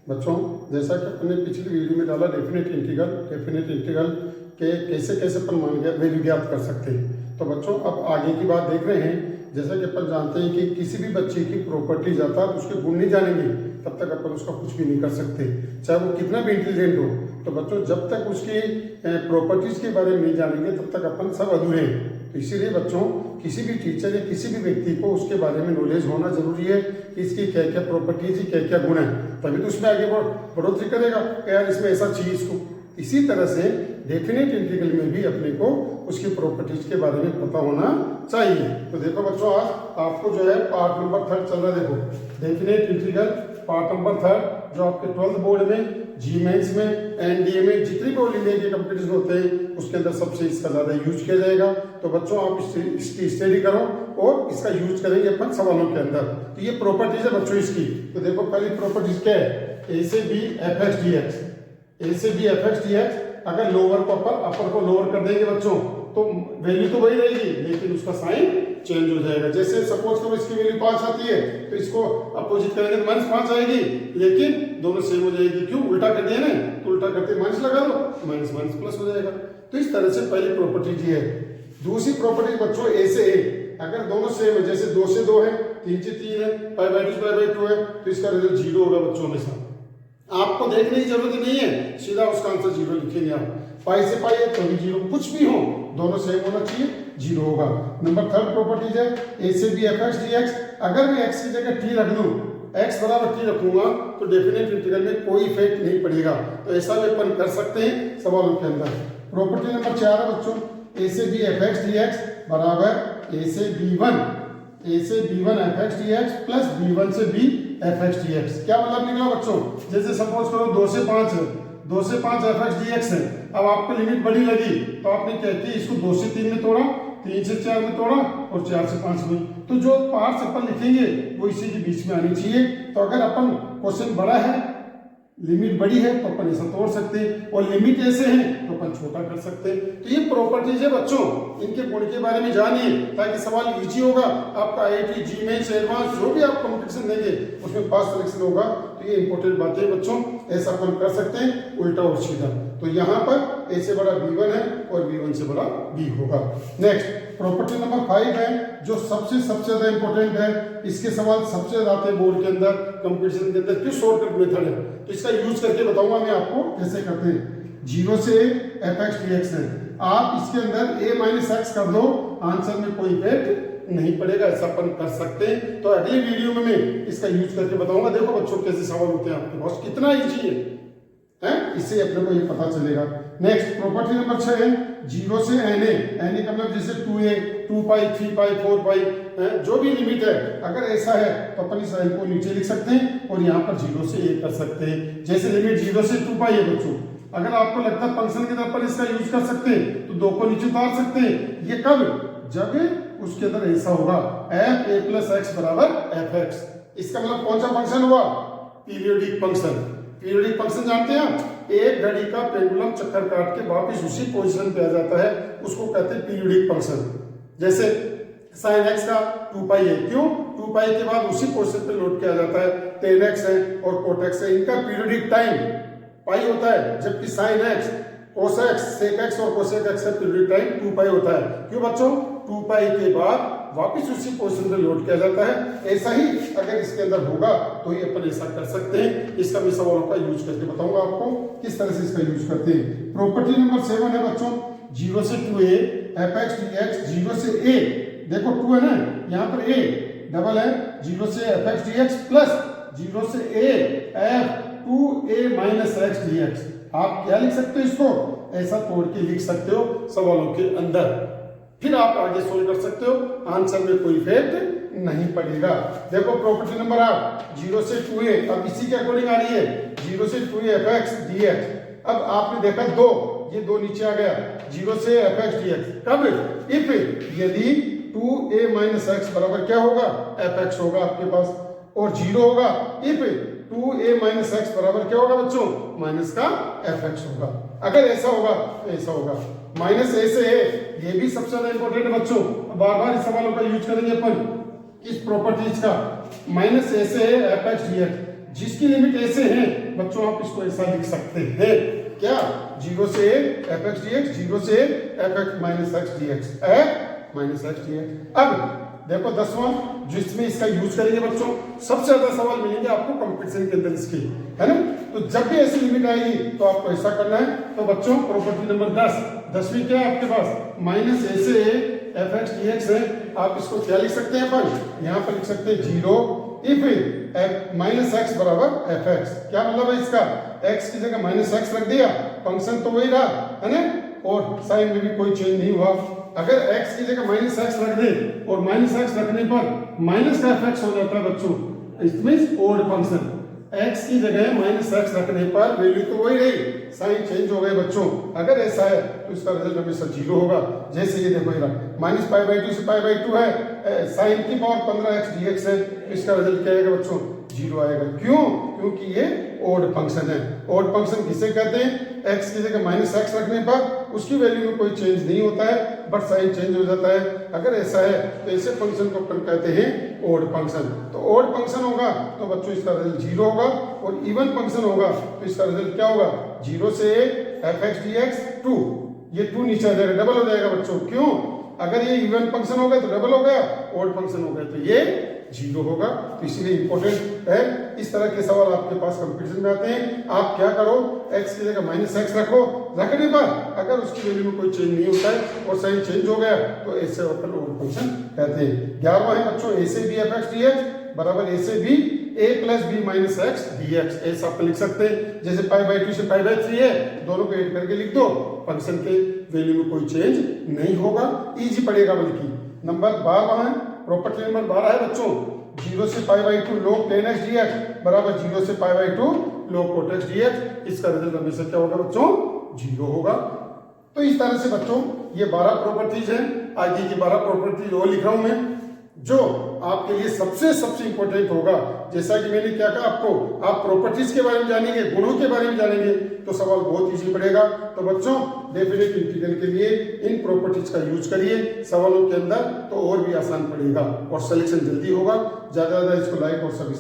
बच्चों जैसा कि अपने पिछली वीडियो में डाला डेफिनेट इंटीग्रल के कैसे कैसे अपन मान गया वैल्यू ज्ञात कर सकते हैं। तो बच्चों अब आगे की बात देख रहे हैं। जैसा कि अपन जानते हैं कि किसी भी बच्चे की प्रॉपर्टी जाता उसके गुण नहीं जानेंगे तब तक अपन उसका कुछ भी नहीं कर सकते, चाहे वो कितना भी इंटेलिजेंट हो। तो बच्चों जब तक उसकी प्रॉपर्टीज के बारे में नहीं जानेंगे तब तक अपन सब अधूरे हैं। तो इसीलिए बच्चों किसी भी टीचर या किसी भी व्यक्ति को उसके बारे में नॉलेज होना जरूरी है कि इसकी क्या क्या प्रॉपर्टीज है, क्या क्या गुण है, तभी तो उसमें आगे बढ़ोतरी करेगा यार इसमें ऐसा चाहिए इसको। इसी तरह से डेफिनेट इंटीग्रल में भी अपने को उसकी प्रॉपर्टीज के बारे में पता होना चाहिए। तो देखो बच्चों आज आपको जो है पार्ट नंबर 3 चल रहा है। देखो डेफिनेट इंटीग्रल पार्ट नंबर 3 जो आपके 12th बोर्ड में, जी मेंस में, एनडीए में जितनी भी ऑल इंडिया के कंपटीशन होते हैं उसके अंदर सबसे इसका ज्यादा यूज किया जाएगा। तो बच्चों आप इसकी स्टडी करो और इसका यूज करेंगे अपन सवालों के अंदर। तो ये प्रॉपर्टीज है बच्चों इसकी। तो देखो पहली प्रॉपर्टीज क्या है, ए से B F x D x. A से B F x D x अगर लोअर को अपर को लोअर कर देंगे बच्चों तो वैल्यू तो वही रहेगी लेकिन उसका साइन चेंज हो जाएगा। जैसे सपोज करो इसकी वैल्यू 5 आती है तो इसको अपोजिट करेंगे तो -5 आएगी, लेकिन दोनों सेम हो जाएगी। क्यों? उल्टा कर दिया ना, तो उल्टा करते माइनस लगा दो, माइनस माइनस प्लस हो जाएगा। तो इस तरह से पहली प्रॉपर्टी ये है। दूसरी प्रॉपर्टी बच्चों ए से ए अगर दोनों सेम है, जैसे 2 से 2 है, 3 से 3 है, π/2 है, तो इसका रिजल्ट 0 होगा बच्चों हमेशा। आपको देखने की जरूरत नहीं है, सीधा उसका आंसर 0 लिखेंगे आप। पाई से पाई है तो भी 0, कुछ भी हो दोनों सेम होना चाहिए, 0 होगा। नंबर 3 प्रॉपर्टीज है ए से B F x D x. अगर मैं x की जगह t रख दूं, x बराबर t रखूंगा तो डेफिनेट इंटीग्रल में कोई इफेक्ट नहीं पड़ेगा। तो ऐसा भी अपन कर सकते हैं सवालों के अंदर। प्रॉपर्टी नंबर 4 है बच्चों ए से B F x D X बराबर ए से b1 F x D X plus b1 से b F x D X. क्या मतलब निकला बच्चों? जैसे सपोज करो 2 से 5 है, 2 से 5 एफ एक्स डी एक्स है। अब आपको लिमिट बड़ी लगी तो आपने क्या किया, इसको 2 से 3 में तोड़ा, 3 से 4 में तोड़ा और 4 से 5 में। तो जो पार्ट्स अपन लिखेंगे वो इसी के बीच में आनी चाहिए। तो अगर अपन क्वेश्चन बड़ा है, लिमिट बड़ी है तो अपन ऐसा तोड़ सकते हैं और लिमिट ऐसे है तो अपन छोटा कर सकते हैं। तो ये प्रॉपर्टीज है बच्चों, इनके गुण के बारे में जानिए ताकि सवाल इजी होगा आपका। IIT जी मेंस एडवांस जो भी आप कंपटीशन देंगे उसमें पास सिलेक्शन होगा। तो ये इंपॉर्टेंट बात है बच्चों, ऐसा अपन कर सकते हैं उल्टा और सीधा। तो यहाँ पर ए से बड़ा b1 है और b1 से बड़ा b होगा। नेक्स्ट प्रॉपर्टी नंबर 5 है जो सबसे ज्यादा इंपॉर्टेंट है। इसके सवाल सबसे ज्यादा आते हैं बोर्ड के अंदर, कंपटीशन के अंदर। क्यों? शॉर्टकट मेथड है तो इसका यूज करके बताऊंगा मैं आपको कैसे करते हैं। 0 से एफ एक्स डी एक्स है, आप इसके अंदर a माइनस एक्स कर दो, आंसर में कोई इफेक्ट नहीं पड़ेगा। ऐसा अपन कर सकते हैं। तो अगली वीडियो में मैं इसका यूज करके बताऊंगा। देखो बच्चों कैसे सवाल होते हैं आपके पास, कितना इजी है, इससे अपने को ये पता चलेगा। नेक्स्ट प्रॉपर्टी नंबर 6 है 0 से na का मतलब जैसे 2a 2π 3π 4π जो भी लिमिट है अगर ऐसा है तो अपन इस लाइन को नीचे लिख सकते हैं और यहाँ पर 0 से a कर सकते हैं। जैसे लिमिट 0 से 2π है बच्चों, अगर आपको लगता है फंक्शन के तौर पर इसका यूज कर सकते हैं तो 2 को नीचे उतार सकते हैं। ये कब? जब उसके अंदर ऐसा होगा f a प्लस एक्स बराबर एफ एक्स। इसका मतलब कौन सा फंक्शन हुआ? Periodic function. पीरियोडिक फंक्शन जानते हैं आप? एक घड़ी का पेंडुलम चक्कर काट के वापस उसी पोजीशन पे आ जाता है, उसको कहते हैं पीरियोडिक फंक्शन। जैसे sin x का 2π है, क्यों? 2π के बाद उसी पोजीशन पे लौट के आ जाता है। tan x है और cot x है, इनका पीरियोडिक टाइम पाई होता है, जबकि sin x, cos x, sec x और cosec x का पीरियोडिक टाइम 2π होता है। क्यों बच्चों? 2π के बाद वापिस उसी पोजीशन पे लौट के आ जाता है। ऐसा ही अगर इसके अंदर होगा तो ये अपन ऐसा कर सकते हैं। इसका मैं सवालों का यूज करके बताऊंगा आपको किस तरह से इसका यूज करते हैं। प्रॉपर्टी नंबर 7 है बच्चों 0 से 2a F x D x. 0 से a, देखो 2 है ना, यहाँ पर a डबल है, 0 से F x D X plus 0 से a F 2a minus X D x. आप क्या लिख सकते हो? इसको ऐसा तोड़ के लिख सकते हो सवालों के अंदर, फिर आप आगे सोल्व कर सकते हो, आंसर में कोई इफेक्ट नहीं पड़ेगा। देखो प्रॉपर्टी नंबर 8 0 से 2a, अब इसी के अकॉर्डिंग आ रही है 0 से 2a F x D x. अब आपने देखा 2, ये 2 नीचे आ गया, 0 से एफ एक्स डी एक्स। कब? इफ यदि 2a माइनस एक्स बराबर क्या होगा? एफ एक्स होगा आपके पास, और 0 होगा इफ 2a माइनस एक्स बराबर क्या होगा बच्चों? माइनस का एफ एक्स होगा। अगर ऐसा होगा तो ऐसा होगा। माइनस ए से है, ये भी सबसे ज्यादा इंपॉर्टेंट है बच्चों, बार बार इस सवालों का यूज करेंगे अपन इस प्रॉपर्टीज का। माइनस ए से है एफ एक्स डी एक्स जिसकी लिमिट ए से है बच्चों आप इसको ऐसा लिख सकते हैं क्या, 0 से एफ एक्स डी एक्स, 0 से F x minus X D x, F minus X D x. अब देखो 10वां जिसमें इसका यूज करेंगे बच्चों, सबसे ज्यादा सवाल मिलेंगे आपको कंपटीशन के अंदर इसके, है ना। तो जब भी ऐसी लिमिट आएगी तो आपको ऐसा करना है। तो बच्चों प्रॉपर्टी नंबर 10वीं क्या है आपके पास, माइनस ए से एफ एक्स डी एक्स है, आप इसको क्या लिख सकते हैं अपन, यहाँ पर लिख सकते हैं 0 इफ माइनस एक्स बराबर एफ एक्स। क्या मतलब है इसका, एक्स की जगह माइनस एक्स रख दिया, फंक्शन तो वही रहा है ना, और साइन में भी कोई चेंज नहीं हुआ। अगर x की जगह माइनस एक्स रख दे और माइनस एक्स रखने पर माइनस का एफ एक्स हो जाता है बच्चों, it means odd function. x की जगह माइनस एक्स रखने पर वैल्यू तो वही रही, साइन चेंज हो गए बच्चों। अगर ऐसा है तो इसका रिजल्ट हमेशा 0 होगा। जैसे ये देखो ये माइनस पाई बाई 2 से पाई बाई 2 है, साइन की पावर 15x dx है, इसका रिजल्ट क्या आएगा बच्चों, 0 आएगा। क्यों, क्योंकि ये ओड फंक्शन है। ओड फंक्शन किसे कहते हैं, x की जगह माइनस एक्स रखने पर उसकी वैल्यू में कोई चेंज नहीं होता है बट साइन चेंज हो जाता है। अगर ऐसा है तो ऐसे फंक्शन को अपन कहते हैं ओड फंक्शन। तो ओड फंक्शन होगा तो बच्चों इसका रिजल्ट 0 होगा, और इवन फंक्शन होगा तो इसका रिजल्ट क्या होगा, 0 से एफ एक्स डी एक्स 2, ये 2 नीचे आ जाएगा, डबल हो जाएगा बच्चों। क्यों, अगर ये इवन फंक्शन हो गया तो डबल हो गया, ओड फंक्शन हो गया तो ये 0 होगा। तो इसीलिए इंपॉर्टेंट है। इस तरह के सवाल आपके पास कंपटीशन में आते हैं। आप क्या करो, x की जगह माइनस एक्स रखो, रखने पर अगर उसकी वैल्यू में कोई चेंज नहीं होता है और साइन चेंज हो गया तो ऐसे अपन ओड फंक्शन कहते हैं। 11वां है बच्चों ए से B F x D X बराबर ए से B a plus B minus X D X. ऐसा अपन लिख सकते हैं, जैसे पाई बाई 2 से पाई बाई 3 है, दोनों को ऐड करके लिख दो, फंक्शन के वैल्यू में कोई चेंज नहीं होगा, इजी पड़ेगा। बल्कि नंबर 12 है, प्रॉपर्टी नंबर 12 है बच्चों, 0 से pi by 2 log 10x dx बराबर 0 से pi by 2 log cot x dx। इसका रिजल्ट हमेशा क्या होगा बच्चों, 0 होगा। तो इस तरह से बच्चों ये 12 प्रॉपर्टीज हैं। आगे की 12 प्रॉपर्टीज और लिख रहा हूं मैं, जो आपके लिए सबसे इंपॉर्टेंट होगा। जैसा कि मैंने क्या कहा आपको, आप प्रॉपर्टीज के बारे में जानेंगे, गुणों के बारे में जानेंगे तो सवाल बहुत इजी पड़ेगा। तो बच्चों डेफिनेट इंटीग्रल के लिए इन प्रॉपर्टीज का यूज करिए सवालों के अंदर, तो और भी आसान पड़ेगा और सिलेक्शन जल्दी होगा। ज्यादा इसको लाइक और सब्सक्राइब